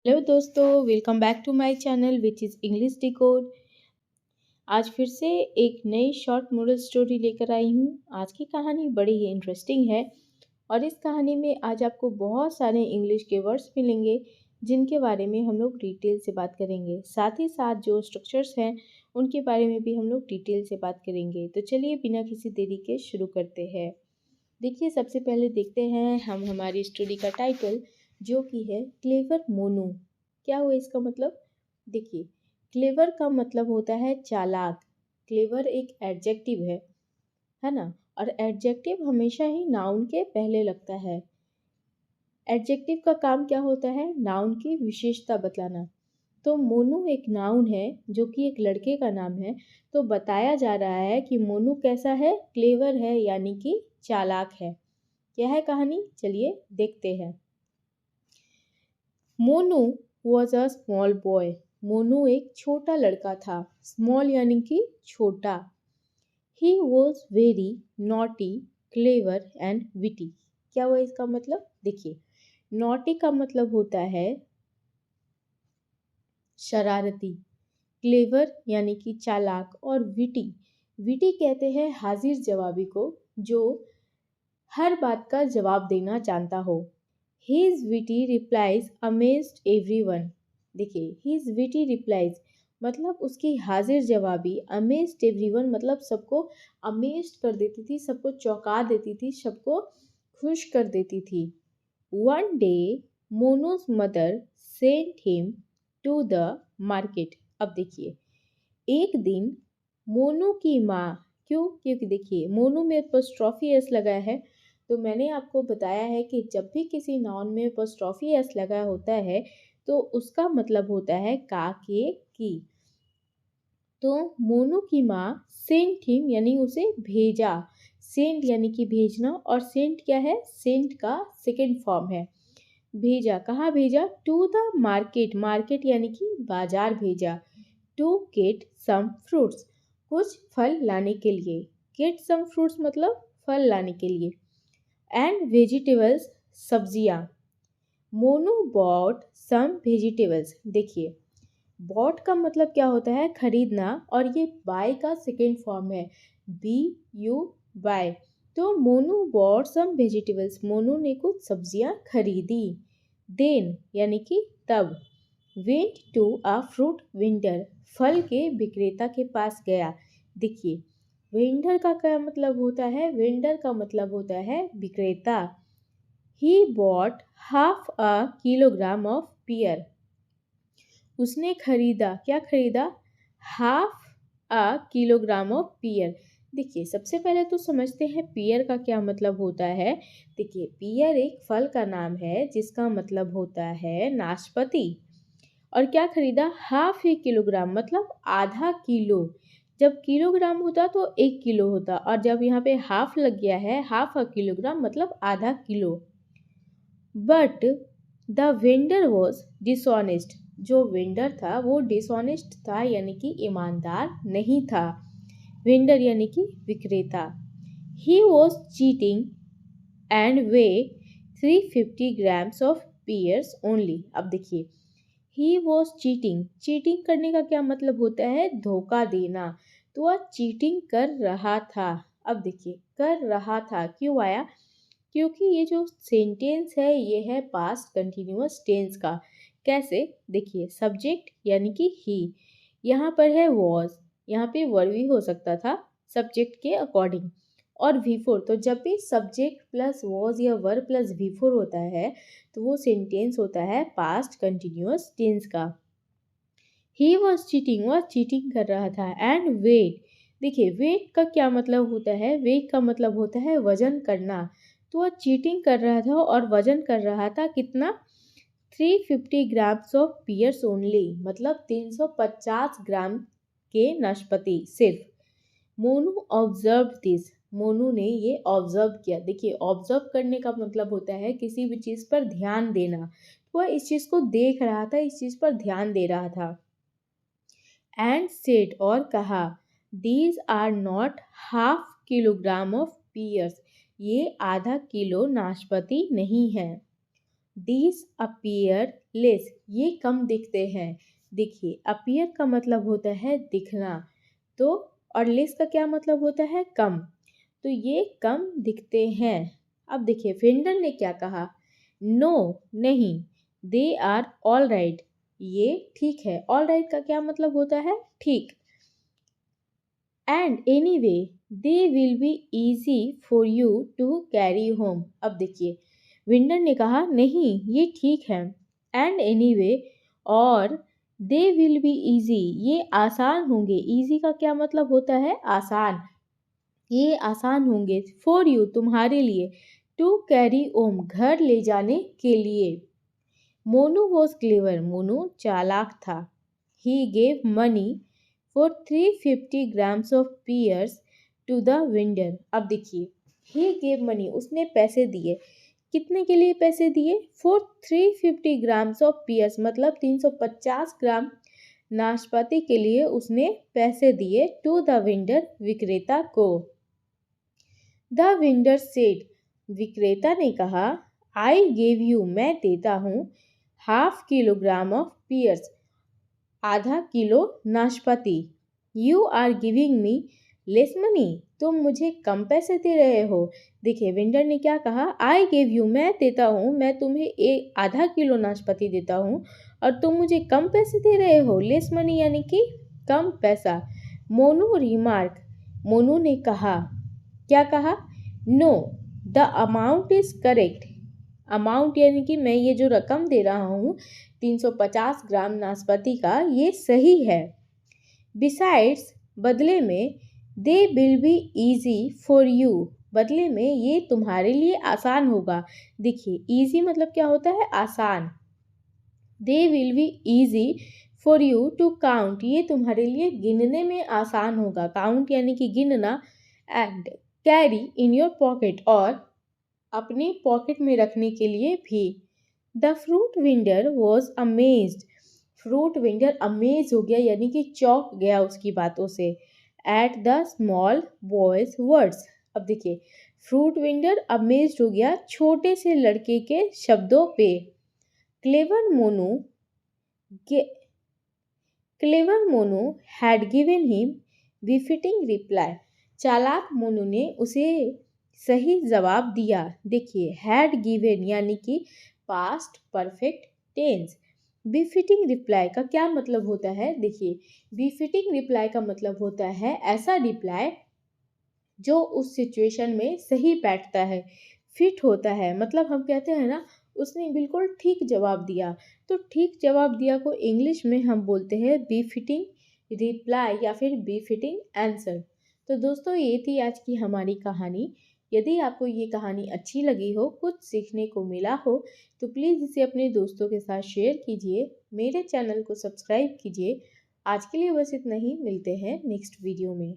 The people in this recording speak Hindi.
हेलो दोस्तों, welcome back to my channel which is English Decode. आज फिर से एक नई शॉर्ट मोरल स्टोरी लेकर आई हूँ। आज की कहानी बड़ी ही इंटरेस्टिंग है और इस कहानी में आज आपको बहुत सारे इंग्लिश के वर्ड्स मिलेंगे जिनके बारे में हम लोग डिटेल से बात करेंगे। साथ ही साथ जो स्ट्रक्चर्स हैं उनके बारे में भी हम लोग डिटेल से बात करेंगे। तो चलिए बिना किसी देरी के शुरू करते हैं। देखिए, सबसे पहले देखते हैं हम हमारी स्टोरी का टाइटल, जो कि है क्लेवर मोनू। क्या हुआ इसका मतलब? देखिए, क्लेवर का मतलब होता है चालाक। क्लेवर एक एडजेक्टिव है ना। और एडजेक्टिव हमेशा ही नाउन के पहले लगता है। एडजेक्टिव का काम क्या होता है? नाउन की विशेषता बतलाना। तो मोनू एक नाउन है जो कि एक लड़के का नाम है। तो बताया जा रहा है कि मोनू कैसा है? क्लेवर है, यानी कि चालाक है। क्या है कहानी? चलिए देखते हैं। Monu was a small boy. Monu एक छोटा लड़का था। स्मॉल यानी कि छोटा। He was very naughty, clever and witty. क्या हुआ इसका मतलब? देखिए, नॉटी का मतलब होता है शरारती, क्लेवर यानी कि चालाक, और विटी, विटी कहते हैं हाजिर जवाबी को, जो हर बात का जवाब देना जानता हो। His witty replies amazed everyone। देखिए, his witty replies मतलब उसकी हाजिर जवाबी, amazed everyone मतलब सबको amazed कर देती थी, सबको चौंका देती थी, सबको खुश कर देती थी। One day, Mono's mother sent him to the market। अब देखिए, एक दिन मोनू की माँ, क्योंकि देखिए मोनू में एपोस्ट्रॉफी एस लगा है। तो मैंने आपको बताया है कि जब भी किसी नाउन में एपोस्ट्रॉफी एस लगा होता है तो उसका मतलब होता है काके की। तो मोनू की माँ सेंट हिम यानी उसे भेजा। सेंट यानी कि भेजना, और सेंट क्या है? सेंट का सेकेंड फॉर्म है। भेजा, कहाँ भेजा? To the market. मार्केट यानी कि बाजार भेजा। टू गेट सम फ्रूट्स, कुछ फल लाने के लिए। गेट सम फ्रूट्स मतलब फल लाने के लिए। एंड वेजिटेबल्स, सब्जियाँ। Monu bought some vegetables. देखिए, बॉट का मतलब क्या होता है? खरीदना, और ये बाय का सेकेंड फॉर्म है, बी यू बाय। तो Monu bought some vegetables, Monu ने कुछ सब्जियां खरीदी। देन यानी कि तब। Went to a fruit vendor, फल के विक्रेता के पास गया। देखिए, वेंडर का क्या मतलब होता है? वेंडर का मतलब होता है विक्रेता। He bought half a kilogram of pear. उसने खरीदा, क्या खरीदा? Half a kilogram of pear. देखिए, सबसे पहले तो समझते हैं पियर का क्या मतलब होता है। देखिए, पियर एक फल का नाम है जिसका मतलब होता है नाशपाती। और क्या खरीदा? हाफ ए किलोग्राम मतलब आधा किलो। जब किलोग्राम होता तो 1 किलो होता, और जब यहाँ पे हाफ लग गया है, हाफ अ किलोग्राम मतलब आधा kilo. But the vendor was dishonest. जो वेंडर था वो डिसऑनेस्ट था, यानी कि ईमानदार नहीं था। वेंडर यानी कि विक्रेता। He was cheating and weigh 350 grams of pears only. अब देखिए, ही वॉज चीटिंग, चीटिंग करने का क्या मतलब होता है? धोखा देना। तो वह चीटिंग कर रहा था। अब देखिए, कर रहा था क्यों आया? क्योंकि ये जो सेंटेंस है ये है पास्ट कंटिन्यूअस टेंस का। कैसे? देखिए, सब्जेक्ट यानी कि ही, यहाँ पर है वॉज, यहाँ पे वर्ब भी हो सकता था सब्जेक्ट के अकॉर्डिंग। और V4, तो जब भी सब्जेक्ट प्लस वॉज या वर्ब प्लस V4 होता है तो वो सेंटेंस होता है पास्ट कंटिन्यूअस टेंस का। ही वॉज चीटिंग, वह चीटिंग कर रहा था। एंड वेट, देखिए वेट का क्या मतलब होता है? वेट का मतलब होता है वजन करना। तो वह चीटिंग कर रहा था और वजन कर रहा था कितना? 350 ग्राम्स ऑफ पियर्स ओनली, मतलब 350 ग्राम के नाशपाती सिर्फ। मोनू ऑब्जर्व दिस, मोनू ने ये ऑब्जर्व किया। देखिए, ऑब्जर्व करने का मतलब होता है किसी भी चीज़ पर ध्यान देना। वह इस चीज़ को देख रहा था, इस चीज़ पर ध्यान दे रहा था। एंड सेड, और कहा, these are not half kilogram of pears, ये आधा किलो नाशपाती नहीं है। these appear less, ये कम दिखते हैं। देखिए appear का मतलब होता है दिखना, तो और less का क्या मतलब होता है कम, तो ये कम दिखते हैं। अब देखिए वेंडर ने क्या कहा, नो नहीं, दे आर ऑल राइट, ये ठीक है। ऑल राइट का क्या मतलब होता है ठीक। And anyway they will be easy for you to carry home. अब देखिए विंडर ने कहा नहीं ये ठीक है, एंड एनी वे और दे विल बी ईजी, ये आसान होंगे। ईजी का क्या मतलब होता है आसान, ये आसान होंगे फॉर यू तुम्हारे लिए, टू कैरी ओम घर ले जाने के लिए। मोनू वॉज क्लेवर, मोनू चालाक था। He gave money for 350 grams of pears to the vendor. अब देखिए ही गेव मनी, उसने पैसे दिए, कितने के लिए पैसे दिए, फॉर 350 ग्राम्स ऑफ पीयर्स, मतलब 350 ग्राम नाशपाती के लिए उसने पैसे दिए, टू द वेंडर विक्रेता को। द वेंडर सेड, विक्रेता ने कहा, आई गेव यू, मैं देता हूँ, हाफ किलोग्राम ऑफ पीयर्स, आधा किलो नाशपाती। You are giving me less money, तुम मुझे कम पैसे दे रहे हो। देखिए वेंडर ने क्या कहा, आई गिव यू, मैं देता हूँ, मैं तुम्हें एक आधा किलो नाशपाती देता हूँ और तुम मुझे कम पैसे दे रहे हो, लेस मनी यानी कि कम पैसा। मोनू रिमार्क, मोनू ने कहा, क्या कहा, know the amount is correct, amount यानी कि मैं ये जो रकम दे रहा हूँ 350 ग्राम नाशपाती का, ये सही है। बिसाइड्स, बदले में, दे will be easy for you, बदले में ये तुम्हारे लिए आसान होगा। देखिए ईजी मतलब क्या होता है आसान। They will be easy for you to count, ये तुम्हारे लिए गिनने में आसान होगा। काउंट यानी कि गिनना, and carry in your pocket, और अपने पॉकेट में रखने के लिए भी। The fruit vendor was amazed, fruit vendor amaze हो गया यानी कि चौंक गया उसकी बातों से। At the small boys words, अब देखिए फ्रूट वेंडर अमेज्ड हो गया छोटे से लड़के के शब्दों पे। Clever Monu clever Monu had given him befitting reply, चालाक मोनू ने उसे सही जवाब दिया। देखिए हैड गिवन यानी कि past perfect tense. Befitting reply का क्या मतलब होता है, देखिए बिफिटिंग रिप्लाई का मतलब होता है ऐसा रिप्लाई जो उस सिचुएशन में सही बैठता है, फिट होता है। मतलब हम कहते हैं ना उसने बिल्कुल ठीक जवाब दिया, तो ठीक जवाब दिया को इंग्लिश में हम बोलते हैं बिफिटिंग रिप्लाई या फिर बिफिटिंग आंसर। तो दोस्तों ये थी आज की हमारी कहानी। यदि आपको ये कहानी अच्छी लगी हो, कुछ सीखने को मिला हो, तो प्लीज़ इसे अपने दोस्तों के साथ शेयर कीजिए, मेरे चैनल को सब्सक्राइब कीजिए। आज के लिए बस इतना ही, मिलते हैं नेक्स्ट वीडियो में।